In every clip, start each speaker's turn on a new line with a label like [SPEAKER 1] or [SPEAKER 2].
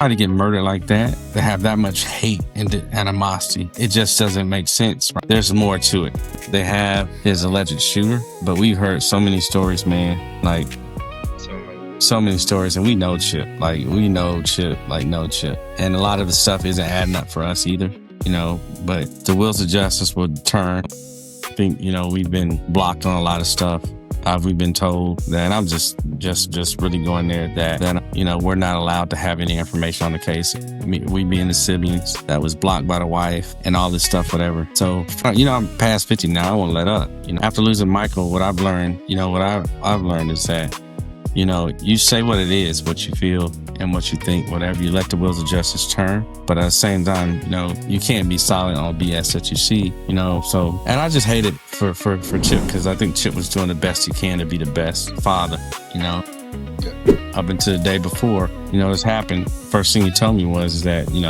[SPEAKER 1] To get murdered like that, to have that much hate and animosity, it just doesn't make sense. Right? There's more to it. They have his alleged shooter, but we've heard so many stories, man. Like so many stories, and we know Chip. Like we know Chip, like no Chip, and a lot of the stuff isn't adding up for us either. But the wheels of justice will turn. I think we've been blocked on a lot of stuff. We've been told that, and I'm just really going there that we're not allowed to have any information on the case. We being the siblings that was blocked by the wife and all this stuff, whatever. So, I'm past 50 now. I won't let up. After losing Michael, what I've learned, I've learned is that, you say what it is, what you feel and what you think, whatever. You let the wheels of justice turn. But at the same time, you can't be silent on BS that you see, So, and I just hate it for Chip, because I think Chip was doing the best he can to be the best father, Up until the day before, this happened. First thing he told me was that, he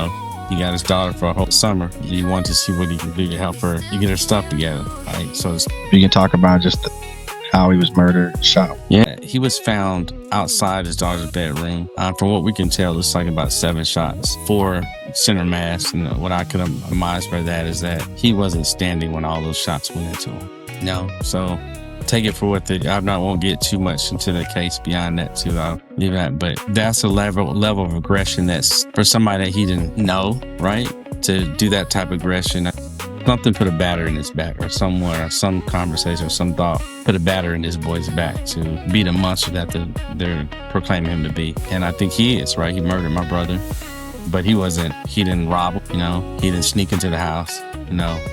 [SPEAKER 1] got his daughter for a whole summer. He wanted to see what he could do to help her get her stuff together. Right? So
[SPEAKER 2] you can talk about just how he was murdered, shot.
[SPEAKER 1] Yeah, he was found outside his daughter's bedroom. From what we can tell, it's like about 7 shots, 4 center mass. And what I could surmise by that is that he wasn't standing when all those shots went into him. So take it for what I won't get too much into the case beyond that too. I'll leave that. But that's a level of aggression that's for somebody that he didn't know, right? To do that type of aggression. Something put a batter in his back, or somewhere, some conversation, or some thought put a batter in this boy's back to be the monster that they're proclaiming him to be. And I think he is, right? He murdered my brother, but he didn't rob him, he didn't sneak into the house,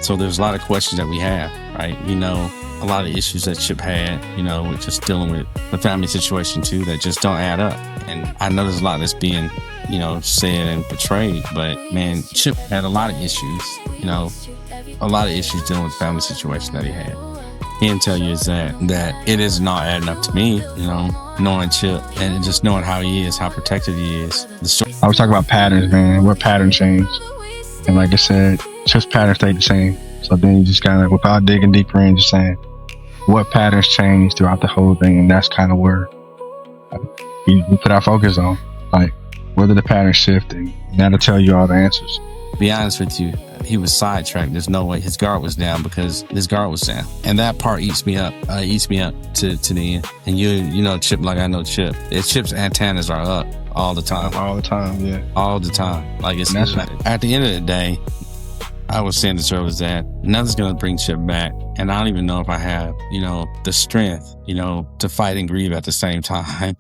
[SPEAKER 1] So there's a lot of questions that we have, right? We know a lot of issues that Chip had, with just dealing with the family situation too, that just don't add up. And I know there's a lot that's being, said and portrayed, but man, Chip had a lot of issues, a lot of issues dealing with the family situation that he had. He can tell you is that it is not adding up to me, knowing Chip and just knowing how he is, how protected he is.
[SPEAKER 2] I was talking about patterns, man. What pattern changed? And like I said, Chip's pattern stayed the same. So then you just kind of, without digging deeper in, just saying what patterns changed throughout the whole thing. And that's kind of where we put our focus on, like, whether the patterns shift, and that'll tell you all the answers.
[SPEAKER 1] To be honest with you, he was sidetracked. There's no way his guard was down, because his guard was down. And that part eats me up to the end. And Chip, like I know Chip. Chip's antennas are up all the time.
[SPEAKER 2] All the time, yeah.
[SPEAKER 1] All the time. Like it's at the end of the day, I was saying this earlier, that nothing's going to bring Chip back. And I don't even know if I have, the strength, to fight and grieve at the same time.